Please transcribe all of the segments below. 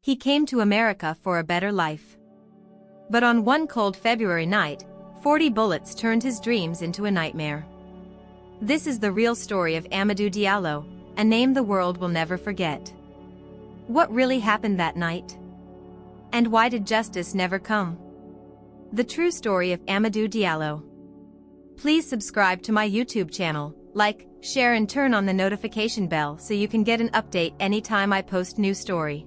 He came to America for a better life. But on one cold February night, 40 bullets turned his dreams into a nightmare. This is the real story of Amadou Diallo, a name the world will never forget. What really happened that night? And why did justice never come? The true story of Amadou Diallo. Please subscribe to my YouTube channel, like, share and turn on the notification bell so you can get an update anytime I post new story.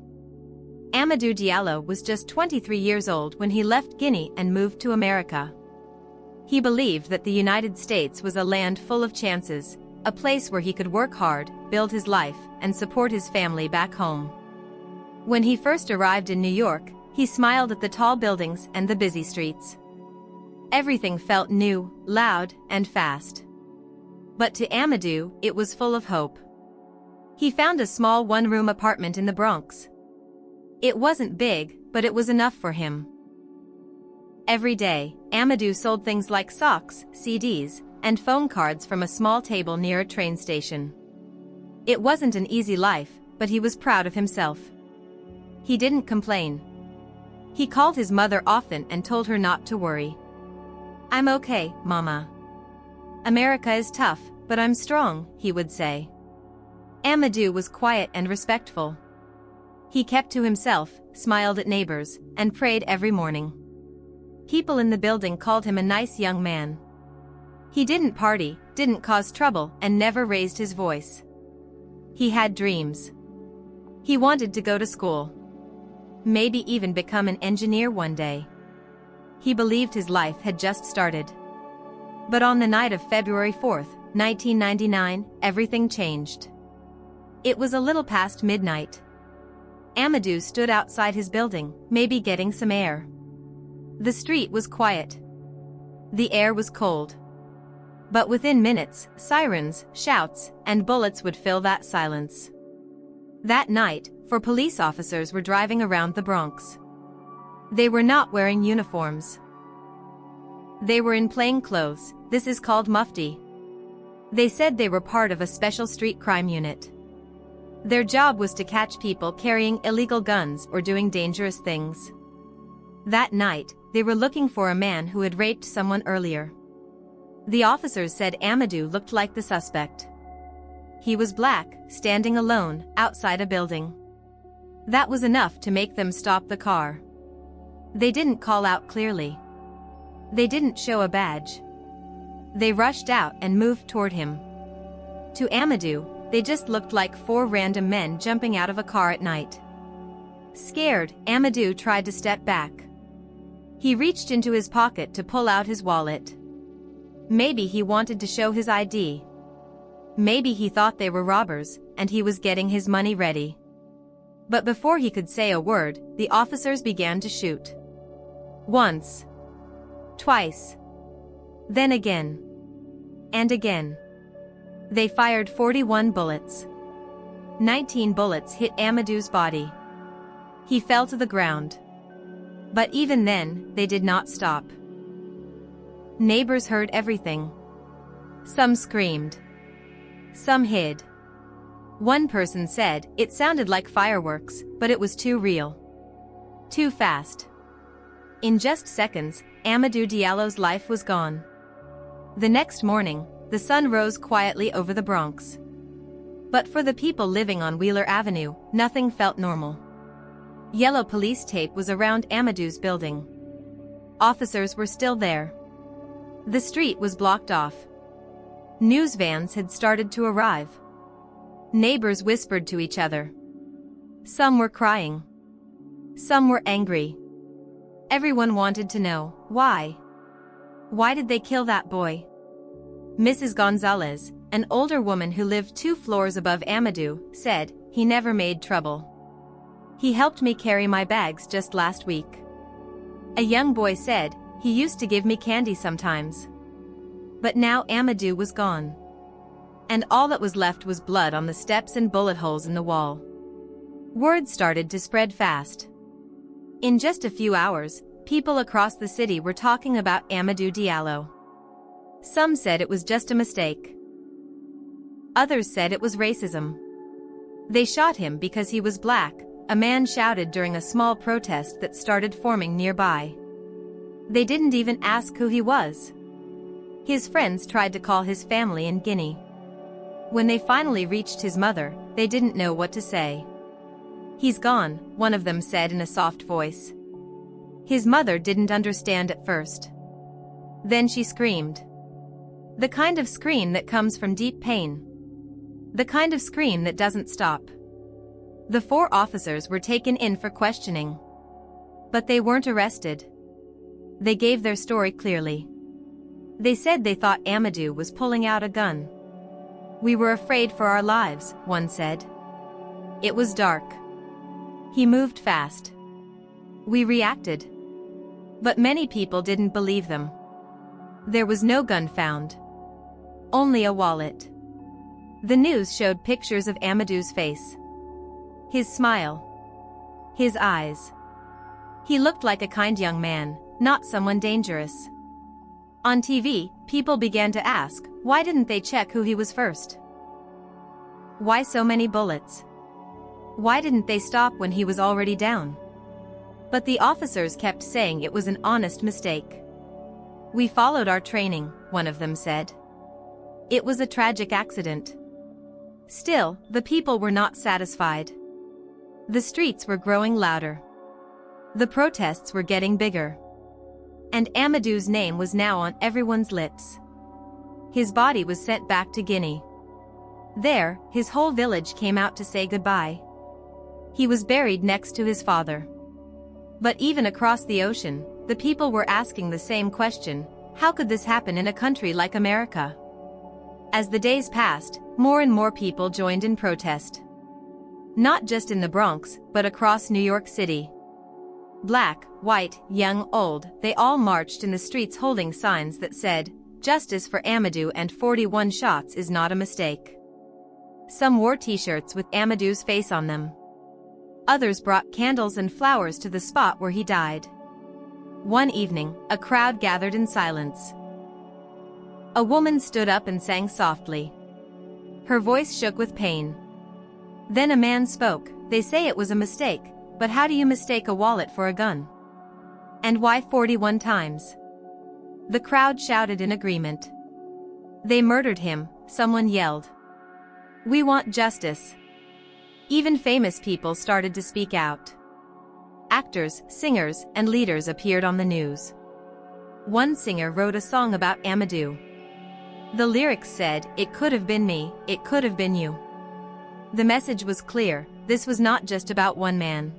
Amadou Diallo was just 23 years old when he left Guinea and moved to America. He believed that the United States was a land full of chances, a place where he could work hard, build his life, and support his family back home. When he first arrived in New York, he smiled at the tall buildings and the busy streets. Everything felt new, loud, and fast. But to Amadou, it was full of hope. He found a small one-room apartment in the Bronx. It wasn't big, but it was enough for him. Every day, Amadou sold things like socks, CDs, and phone cards from a small table near a train station. It wasn't an easy life, but he was proud of himself. He didn't complain. He called his mother often and told her not to worry. "I'm okay, Mama. America is tough, but I'm strong," he would say. Amadou was quiet and respectful. He kept to himself, smiled at neighbors, and prayed every morning. People in the building called him a nice young man. He didn't party, didn't cause trouble, and never raised his voice. He had dreams. He wanted to go to school. Maybe even become an engineer one day. He believed his life had just started. But on the night of February 4th, 1999, everything changed. It was a little past midnight. Amadou stood outside his building, maybe getting some air. The street was quiet. The air was cold. But within minutes, sirens, shouts, and bullets would fill that silence. That night, 4 police officers were driving around the Bronx. They were not wearing uniforms. They were in plain clothes. This is called mufti. They said they were part of a special street crime unit. Their job was to catch people carrying illegal guns or doing dangerous things. That night, they were looking for a man who had raped someone earlier. The officers said Amadou looked like the suspect. He was black, standing alone, outside a building. That was enough to make them stop the car. They didn't call out clearly. They didn't show a badge. They rushed out and moved toward him. To Amadou, they just looked like 4 random men jumping out of a car at night. Scared, Amadou tried to step back. He reached into his pocket to pull out his wallet. Maybe he wanted to show his ID. Maybe he thought they were robbers, and he was getting his money ready. But before he could say a word, the officers began to shoot. Once. Twice. Then again. And again. They fired 41 bullets. 19 bullets hit Amadou's body. He fell to the ground. But even then, they did not stop. Neighbors heard everything. Some screamed. Some hid. One person said it sounded like fireworks, but it was too real. Too fast. In just seconds, Amadou Diallo's life was gone. The next morning, the sun rose quietly over the Bronx. But for the people living on Wheeler Avenue, nothing felt normal. Yellow police tape was around Amadou's building. Officers were still there. The street was blocked off. News vans had started to arrive. Neighbors whispered to each other. Some were crying. Some were angry. Everyone wanted to know, why? Why did they kill that boy? Mrs. Gonzalez, an older woman who lived 2 floors above Amadou, said, "He never made trouble. He helped me carry my bags just last week." A young boy said, "He used to give me candy sometimes." But now Amadou was gone. And all that was left was blood on the steps and bullet holes in the wall. Word started to spread fast. In just a few hours, people across the city were talking about Amadou Diallo. Some said it was just a mistake. Others said it was racism. They shot him because he was black, a man shouted during a small protest that started forming nearby. They didn't even ask who he was. His friends tried to call his family in Guinea. When they finally reached his mother, they didn't know what to say. "He's gone," one of them said in a soft voice. His mother didn't understand at first. Then she screamed. The kind of scream that comes from deep pain. The kind of scream that doesn't stop. The 4 officers were taken in for questioning. But they weren't arrested. They gave their story clearly. They said they thought Amadou was pulling out a gun. "We were afraid for our lives," one said. "It was dark. He moved fast. We reacted." But many people didn't believe them. There was no gun found. Only a wallet. The news showed pictures of Amadou's face. His smile. His eyes. He looked like a kind young man, not someone dangerous. On TV, people began to ask, why didn't they check who he was first? Why so many bullets? Why didn't they stop when he was already down? But the officers kept saying it was an honest mistake. "We followed our training," one of them said. "It was a tragic accident." Still, the people were not satisfied. The streets were growing louder. The protests were getting bigger. And Amadou's name was now on everyone's lips. His body was sent back to Guinea. There, his whole village came out to say goodbye. He was buried next to his father. But even across the ocean, the people were asking the same question: how could this happen in a country like America? As the days passed, more and more people joined in protest. Not just in the Bronx, but across New York City. Black, white, young, old, they all marched in the streets holding signs that said, "Justice for Amadou and 41 shots is not a mistake." Some wore t-shirts with Amadou's face on them. Others brought candles and flowers to the spot where he died. One evening, a crowd gathered in silence. A woman stood up and sang softly. Her voice shook with pain. Then a man spoke. "They say it was a mistake, but how do you mistake a wallet for a gun? And why 41 times?" The crowd shouted in agreement. "They murdered him," someone yelled. "We want justice." Even famous people started to speak out. Actors, singers, and leaders appeared on the news. One singer wrote a song about Amadou. The lyrics said, "It could have been me, it could have been you." The message was clear: this was not just about one man.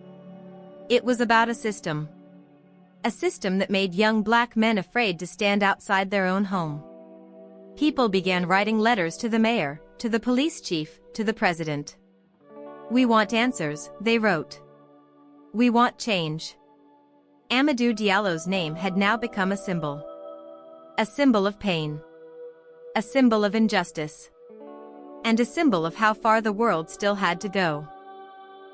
It was about a system. A system that made young black men afraid to stand outside their own home. People began writing letters to the mayor, to the police chief, to the president. "We want answers," they wrote. "We want change." Amadou Diallo's name had now become a symbol. A symbol of pain. A symbol of injustice. And a symbol of how far the world still had to go.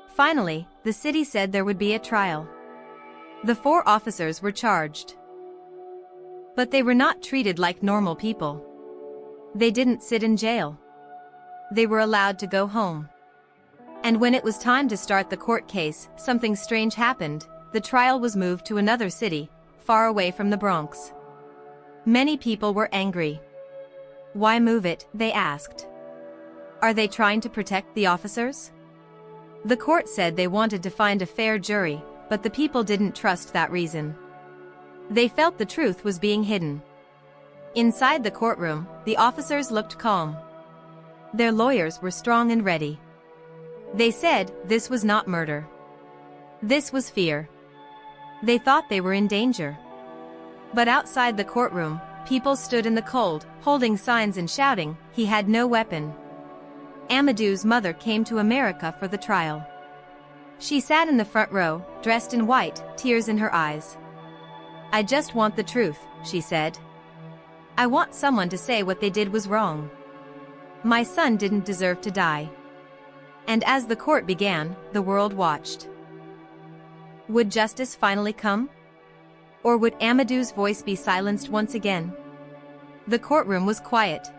Finally, the city said there would be a trial. The 4 officers were charged. But they were not treated like normal people. They didn't sit in jail. They were allowed to go home. And when it was time to start the court case, something strange happened. The trial was moved to another city, far away from the Bronx. Many people were angry. Why move it, they asked. Are they trying to protect the officers? The court said they wanted to find a fair jury, but the people didn't trust that reason. They felt the truth was being hidden. Inside the courtroom, the officers looked calm. Their lawyers were strong and ready. They said, this was not murder. This was fear. They thought they were in danger. But outside the courtroom, people stood in the cold, holding signs and shouting, he had no weapon. Amadou's mother came to America for the trial. She sat in the front row, dressed in white, tears in her eyes. I just want the truth, she said. I want someone to say what they did was wrong. My son didn't deserve to die. And as the court began, the world watched. Would justice finally come? Or would Amadou's voice be silenced once again? The courtroom was quiet.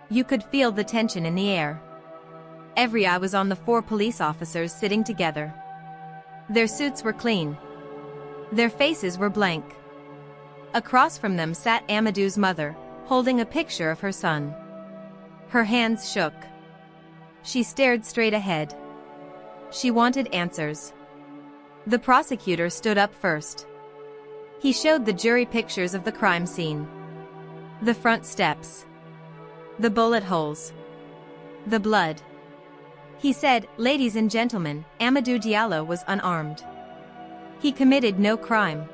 You could feel the tension in the air. Every eye was on the 4 police officers sitting together. Their suits were clean. Their faces were blank. Across from them sat Amadou's mother, holding a picture of her son. Her hands shook. She stared straight ahead. She wanted answers. The prosecutor stood up first. He showed the jury pictures of the crime scene. The front steps. The bullet holes. The blood. He said, "Ladies and gentlemen, Amadou Diallo was unarmed. He committed no crime.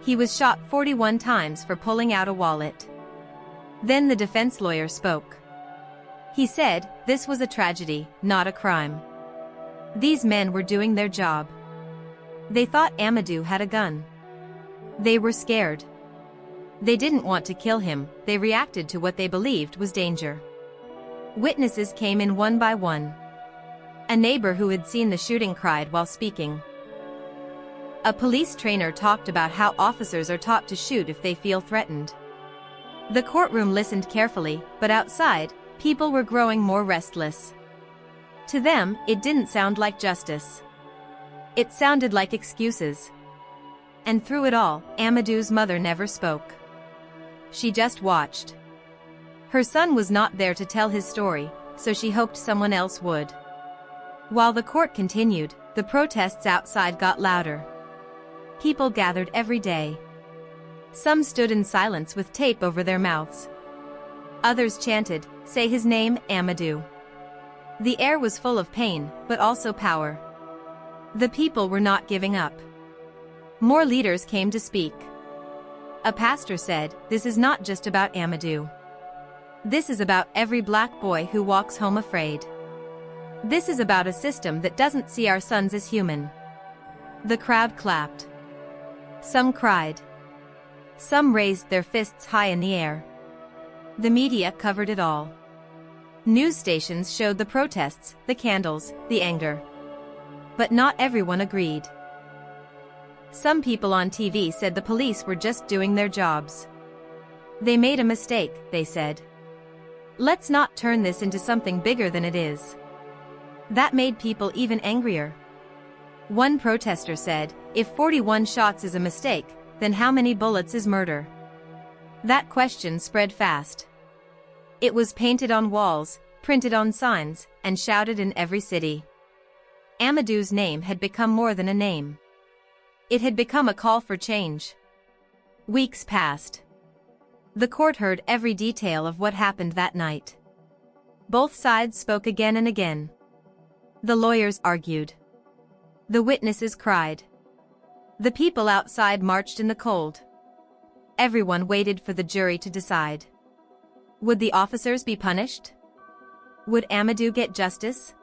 He was shot 41 times for pulling out a wallet." Then the defense lawyer spoke. He said, "This was a tragedy, not a crime. These men were doing their job. They thought Amadou had a gun. They were scared. They didn't want to kill him, they reacted to what they believed was danger." Witnesses came in one by one. A neighbor who had seen the shooting cried while speaking. A police trainer talked about how officers are taught to shoot if they feel threatened. The courtroom listened carefully, but outside, people were growing more restless. To them, it didn't sound like justice. It sounded like excuses. And through it all, Amadou's mother never spoke. She just watched. Her son was not there to tell his story, so she hoped someone else would. While the court continued, the protests outside got louder. People gathered every day. Some stood in silence with tape over their mouths. Others chanted, "Say his name, Amadou." The air was full of pain, but also power. The people were not giving up. More leaders came to speak. A pastor said, "This is not just about Amadou. This is about every black boy who walks home afraid. This is about a system that doesn't see our sons as human." The crowd clapped. Some cried. Some raised their fists high in the air. The media covered it all. News stations showed the protests, the candles, the anger. But not everyone agreed. Some people on TV said the police were just doing their jobs. They made a mistake, they said. Let's not turn this into something bigger than it is. That made people even angrier. One protester said, "If 41 shots is a mistake, then how many bullets is murder?" That question spread fast. It was painted on walls, printed on signs, and shouted in every city. Amadou's name had become more than a name. It had become a call for change. Weeks passed. The court heard every detail of what happened that night. Both sides spoke again and again. The lawyers argued. The witnesses cried. The people outside marched in the cold. Everyone waited for the jury to decide. Would the officers be punished? Would Amadou get justice?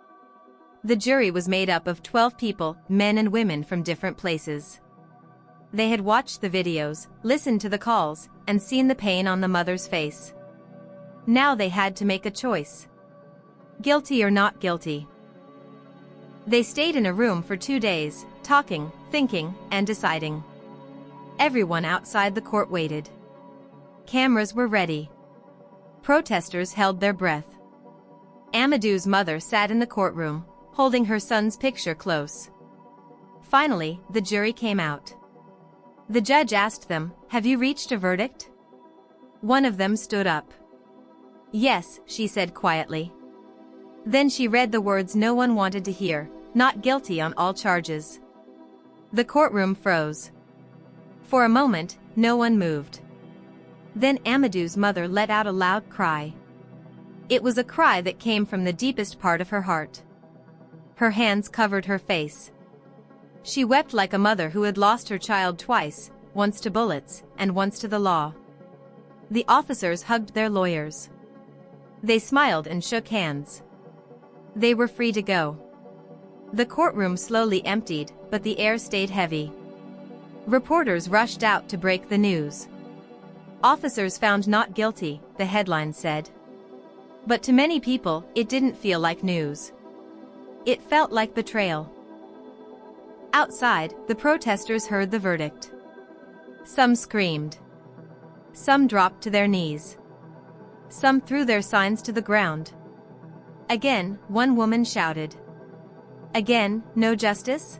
The jury was made up of 12 people, men and women from different places. They had watched the videos, listened to the calls, and seen the pain on the mother's face. Now they had to make a choice. Guilty or not guilty. They stayed in a room for 2 days, talking, thinking, and deciding. Everyone outside the court waited. Cameras were ready. Protesters held their breath. Amadou's mother sat in the courtroom, holding her son's picture close. Finally, the jury came out. The judge asked them, "Have you reached a verdict?" One of them stood up. "Yes," she said quietly. Then she read the words no one wanted to hear, "Not guilty on all charges." The courtroom froze. For a moment, no one moved. Then Amadou's mother let out a loud cry. It was a cry that came from the deepest part of her heart. Her hands covered her face. She wept like a mother who had lost her child twice, once to bullets, and once to the law. The officers hugged their lawyers. They smiled and shook hands. They were free to go. The courtroom slowly emptied, but the air stayed heavy. Reporters rushed out to break the news. Officers found not guilty, the headline said. But to many people, it didn't feel like news. It felt like betrayal. Outside, the protesters heard the verdict. Some screamed. Some dropped to their knees. Some threw their signs to the ground. Again, one woman shouted. Again, no justice?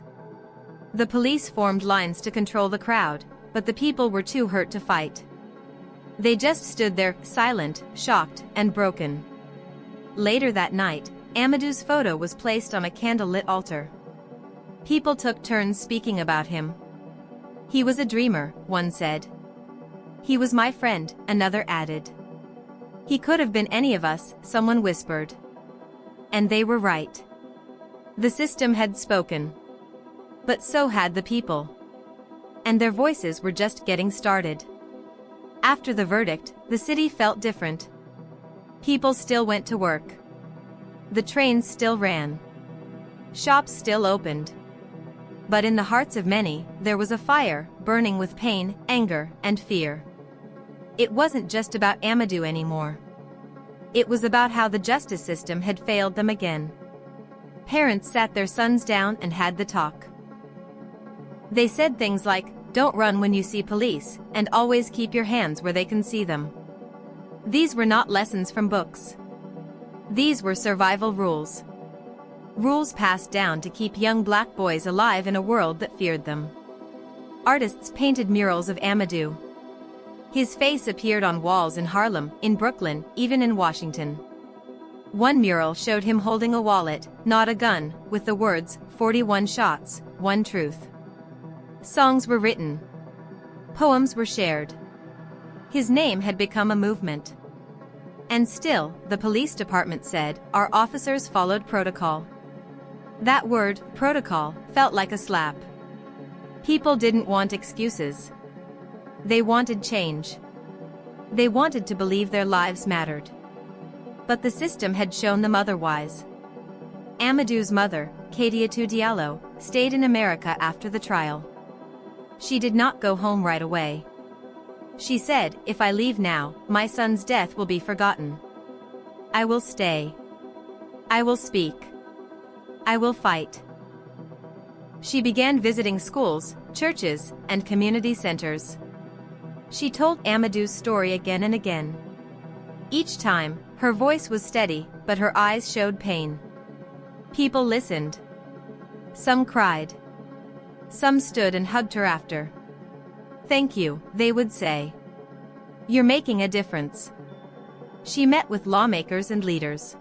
The police formed lines to control the crowd, but the people were too hurt to fight. They just stood there, silent, shocked, and broken. Later that night, Amadou's photo was placed on a candlelit altar. People took turns speaking about him. "He was a dreamer," one said. "He was my friend," another added. "He could have been any of us," someone whispered. And they were right. The system had spoken. But so had the people. And their voices were just getting started. After the verdict, the city felt different. People still went to work. The trains still ran. Shops still opened. But in the hearts of many, there was a fire, burning with pain, anger, and fear. It wasn't just about Amadou anymore. It was about how the justice system had failed them again. Parents sat their sons down and had the talk. They said things like, "Don't run when you see police, and always keep your hands where they can see them." These were not lessons from books. These were survival rules. Rules passed down to keep young black boys alive in a world that feared them. Artists painted murals of Amadou. His face appeared on walls in Harlem, in Brooklyn, even in Washington. One mural showed him holding a wallet, not a gun, with the words, 41 shots, one truth. Songs were written. Poems were shared. His name had become a movement. And still, the police department said, our officers followed protocol. That word, protocol, felt like a slap. People didn't want excuses. They wanted change. They wanted to believe their lives mattered. But the system had shown them otherwise. Amadou's mother, Amadou Diallo, stayed in America after the trial. She did not go home right away. She said, "If I leave now, my son's death will be forgotten. I will stay. I will speak. I will fight." She began visiting schools, churches, and community centers. She told Amadou's story again and again. Each time, her voice was steady, but her eyes showed pain. People listened. Some cried. Some stood and hugged her after. "Thank you," they would say. "You're making a difference." She met with lawmakers and leaders.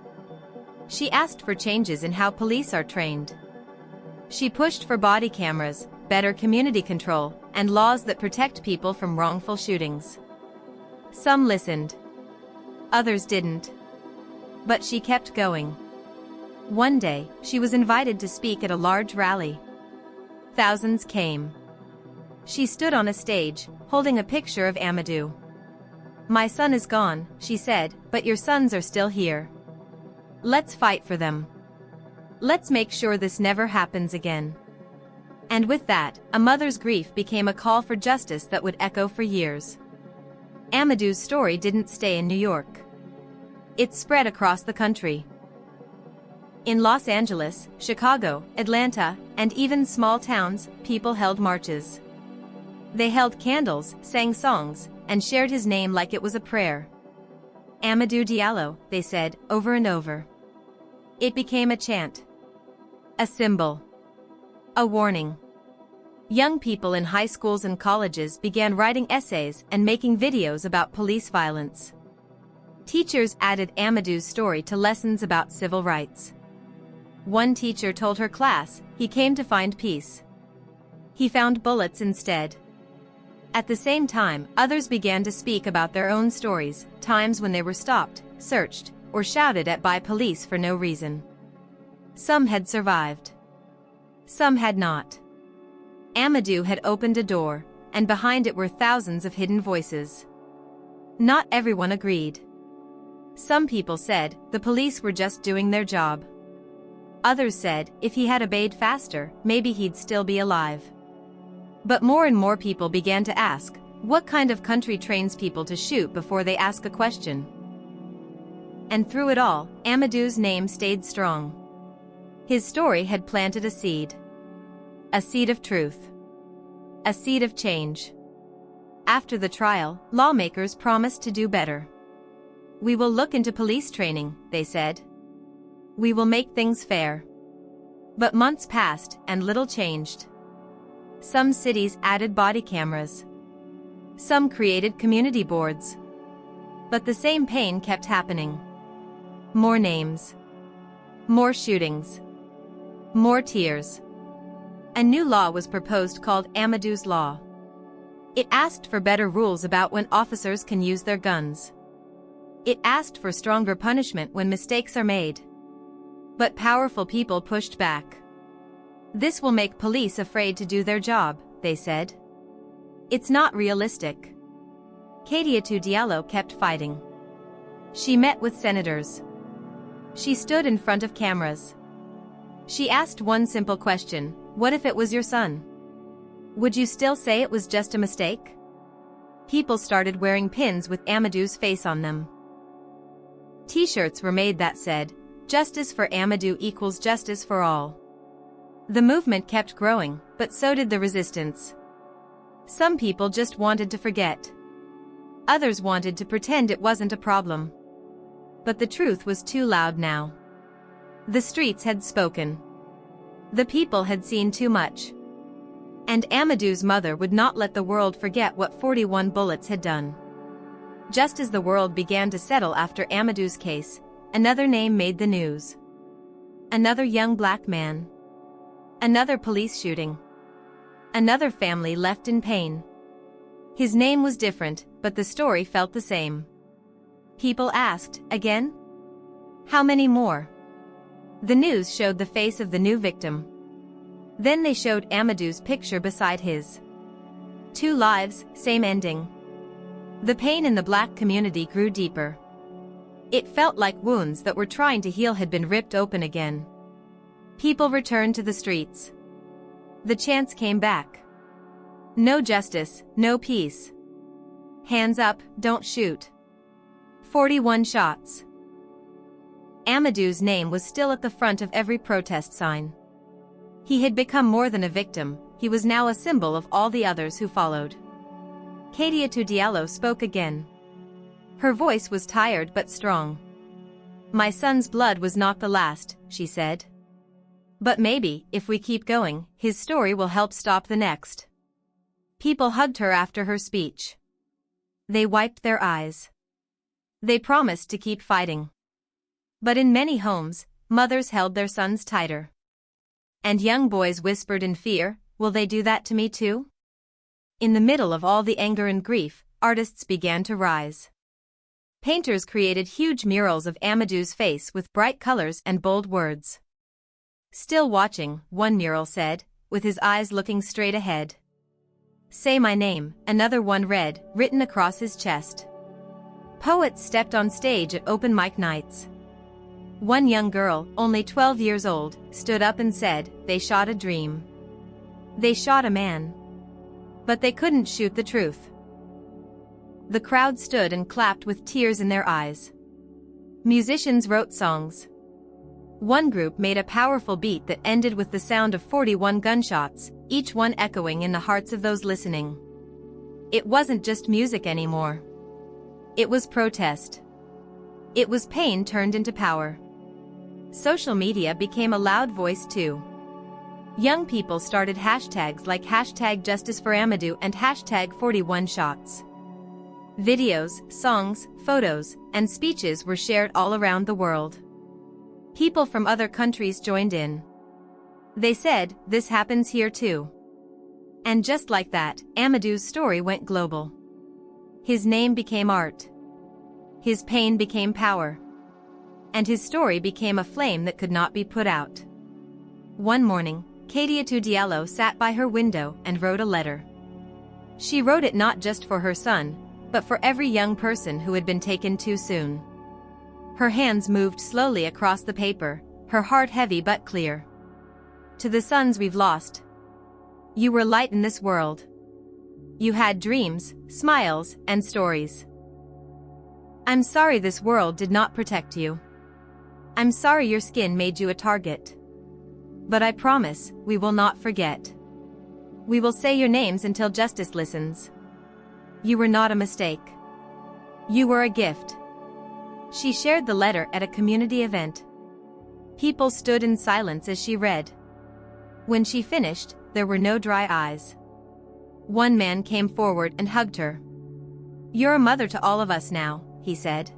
She asked for changes in how police are trained. She pushed for body cameras, better community control, and laws that protect people from wrongful shootings. Some listened. Others didn't. But she kept going. One day, she was invited to speak at a large rally. Thousands came. She stood on a stage, holding a picture of Amadou. "My son is gone," she said, "but your sons are still here. Let's fight for them. Let's make sure this never happens again." And with that, a mother's grief became a call for justice that would echo for years. Amadou's story didn't stay in New York. It spread across the country. In Los Angeles, Chicago, Atlanta, and even small towns, people held marches. They held candles, sang songs, and shared his name like it was a prayer. Amadou Diallo, they said, over and over. It became a chant. A symbol. A warning. Young people in high schools and colleges began writing essays and making videos about police violence. Teachers added Amadou's story to lessons about civil rights. One teacher told her class, he came to find peace. He found bullets instead. At the same time, others began to speak about their own stories, times when they were stopped, searched, or shouted at by police for no reason. Some had survived. Some had not. Amadou had opened a door, and behind it were thousands of hidden voices. Not everyone agreed. Some people said the police were just doing their job. Others said if he had obeyed faster, maybe he'd still be alive. But more and more people began to ask, what kind of country trains people to shoot before they ask a question? And through it all, Amadou's name stayed strong. His story had planted a seed. A seed of truth. A seed of change. After the trial, lawmakers promised to do better. We will look into police training, they said. We will make things fair. But months passed, and little changed. Some cities added body cameras. Some created community boards. But the same pain kept happening. More names. More shootings. More tears. A new law was proposed called Amadou's Law. It asked for better rules about when officers can use their guns. It asked for stronger punishment when mistakes are made. But powerful people pushed back. This will make police afraid to do their job, they said. It's not realistic. Amadou Diallo kept fighting. She met with senators. She stood in front of cameras. She asked one simple question: what if it was your son? Would you still say it was just a mistake? People started wearing pins with Amadou's face on them. T-shirts were made that said, "Justice for Amadou equals justice for all." The movement kept growing, but so did the resistance. Some people just wanted to forget. Others wanted to pretend it wasn't a problem. But the truth was too loud now. The streets had spoken. The people had seen too much. And Amadou's mother would not let the world forget what 41 bullets had done. Just as the world began to settle after Amadou's case, another name made the news. Another young black man. Another police shooting. Another family left in pain. His name was different, but the story felt the same. People asked, again? How many more? The news showed the face of the new victim. Then they showed Amadou's picture beside his. 2 lives, same ending. The pain in the black community grew deeper. It felt like wounds that were trying to heal had been ripped open again. People returned to the streets. The chants came back. No justice, no peace. Hands up, don't shoot. 41 shots. Amadou's name was still at the front of every protest sign. He had become more than a victim, he was now a symbol of all the others who followed. Amadou Diallo spoke again. Her voice was tired but strong. My son's blood was not the last, she said. But maybe, if we keep going, his story will help stop the next. People hugged her after her speech. They wiped their eyes. They promised to keep fighting. But in many homes, mothers held their sons tighter. And young boys whispered in fear, will they do that to me too? In the middle of all the anger and grief, artists began to rise. Painters created huge murals of Amadou's face with bright colors and bold words. Still watching, one mural said, with his eyes looking straight ahead. Say my name, another one read, written across his chest. Poets stepped on stage at open mic nights. One young girl, only 12 years old, stood up and said, they shot a dream. They shot a man. But they couldn't shoot the truth. The crowd stood and clapped with tears in their eyes. Musicians wrote songs. One group made a powerful beat that ended with the sound of 41 gunshots, each one echoing in the hearts of those listening. It wasn't just music anymore. It was protest. It was pain turned into power. Social media became a loud voice too. Young people started hashtags like #JusticeForAmadou and #41shots. Videos, songs, photos, and speeches were shared all around the world. People from other countries joined in. They said, this happens here too. And just like that, Amadou's story went global. His name became art. His pain became power. And his story became a flame that could not be put out. One morning, Amadou Diallo sat by her window and wrote a letter. She wrote it not just for her son, but for every young person who had been taken too soon. Her hands moved slowly across the paper, her heart heavy but clear. To the sons we've lost. You were light in this world. You had dreams, smiles, and stories. I'm sorry this world did not protect you. I'm sorry your skin made you a target. But I promise, we will not forget. We will say your names until justice listens. You were not a mistake. You were a gift. She shared the letter at a community event. People stood in silence as she read. When she finished, there were no dry eyes. One man came forward and hugged her. "You're a mother to all of us now," he said.